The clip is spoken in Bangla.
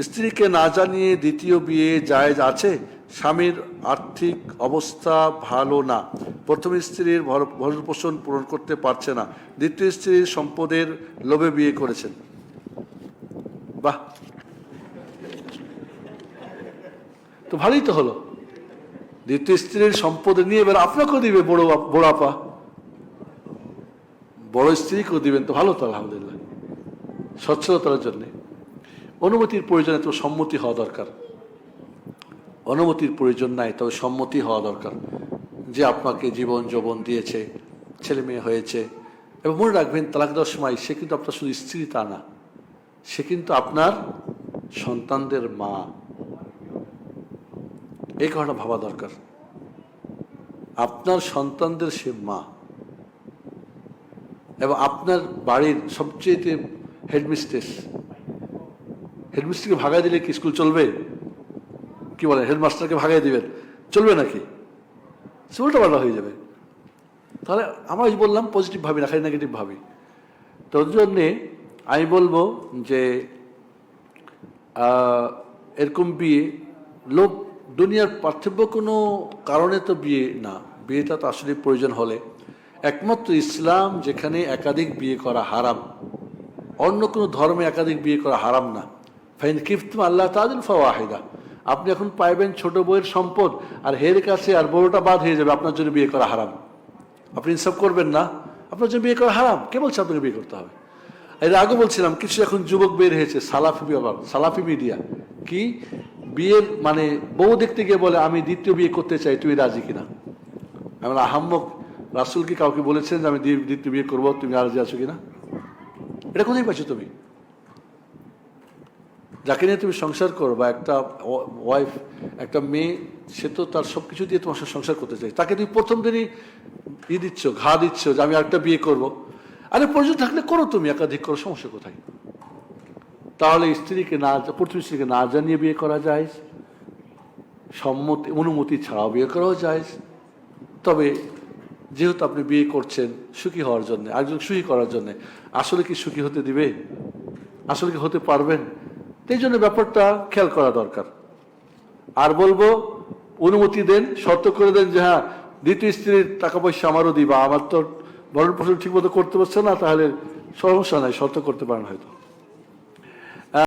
স্ত্রীকে না জানিয়ে দ্বিতীয় বিয়ে জায়েজ আছে? স্বামীর আর্থিক অবস্থা ভালো না, প্রথম স্ত্রীর ভরণ পোষণ পূরণ করতে পারছে না, দ্বিতীয় স্ত্রীর সম্পদের লোভে বিয়ে করেছেন। বাহ, তো ভালোই তো হলো। দ্বিতীয় স্ত্রীর সম্পদ নিয়ে এবার আপনাকেও দিবে বড় আপা, বড় স্ত্রীকেও দিবেন, তো ভালো তো আলহামদুলিল্লাহ, সচ্ছলতার জন্যে। অনুমতির প্রয়োজনে তো সম্মতি হওয়া দরকার। অনুমতির প্রয়োজন নাই, তবে সম্মতি হওয়া দরকার যে আপনাকে জীবন যৌবন দিয়েছে, ছেলে মেয়ে হয়েছে। এবং মনে রাখবেন, তালাক দেওয়ার সময় সে কিন্তু আপনার শুধু স্ত্রী তা না, সে কিন্তু আপনার সন্তানদের মা। এই কথাটা ভাবা দরকার। আপনার সন্তানদের সে মা, এবং আপনার বাড়ির সবচেয়ে হেডমিস্ট্রেস। হেডমিস্ট্রেসকে ভাগাই দিলে কি স্কুল চলবে? কি বলে, হেডমাস্টারকে ভাগাই দিবেন, চলবে নাকি? উল্টা পাল্টা হয়ে যাবে। তাহলে আমরা বললাম পজিটিভ ভাবি না, খালি নেগেটিভ ভাবি। তো ওর জন্যে আমি বলবো যে এরকম বিয়ে লোক দুনিয়ার পার্থিব কোনো কারণে তো বিয়ে না, বিয়েটা তো আসলে প্রয়োজন হলে একমাত্র ইসলাম যেখানে একাধিক বিয়ে করা হারাম, অন্য কোনো ধর্মে একাধিক বিয়ে করা হারাম না। ফাইন কিফতুম আল্লাহ তাআদিল ফাওয়াহিদা। আপনি এখন পাইবেন ছোট বউয়ের সম্পদ, আর হের কাছে আর বড়টা বাদ হয়ে যাবে, আপনার জন্য বিয়ে করা হারাম। আপনি ইনসাফ করবেন না, আপনার জন্য বিয়ে করা হারাম। কে বলছে আপনাকে বিয়ে করতে হবে? এর আগে বলছিলাম কিছু এখন যুবক বের হয়েছে, সালাফি মিডিয়া, কি বিয়ের মানে বউ দেখতে গিয়ে বলে আমি দ্বিতীয় বিয়ে করতে চাই, তুই রাজি কিনা? আমরা আহাম্মক, রাসূল কি কাউকে বলেছেন যে আমি দ্বিতীয় বিয়ে করবো, তুমি রাজি আছো কিনা? এটা কোথায় পাচ্ছ তুমি? যাকে নিয়ে তুমি সংসার করো, বা একটা ওয়াইফ, একটা মেয়ে, সে তো তার সবকিছু দিয়ে তোমার সাথে সংসার করতে চাই, তাকে তুমি প্রথম দিনই দিচ্ছ, ঘা দিচ্ছ যে আমি একটা বিয়ে করবো। আরে প্রয়োজন থাকলে করো, তুমি একাধিক করো, সমস্যা কোথায়? তাহলে স্ত্রীকে না, প্রথম স্ত্রীকে না জানিয়ে বিয়ে করা যায়, অনুমতি ছাড়াও বিয়ে করাও যায়। তবে যেহেতু আপনি বিয়ে করছেন সুখী হওয়ার জন্য, একজন সুখী করার জন্য, আসলে কি সুখী হতে দিবে? আসলে কি হতে পারবেন? এই জন্য ব্যাপারটা খেয়াল করা দরকার। আর বলবো, অনুমতি দেন, শর্ত করে দেন যে হ্যাঁ দ্বিতীয় স্ত্রীর টাকা পয়সা আমারও দিবা, আমার তো ভরণ পোষণ ঠিক মতো করতে পারছে না, তাহলে সমস্যা নাই, শর্ত করতে পারেন হয়তো।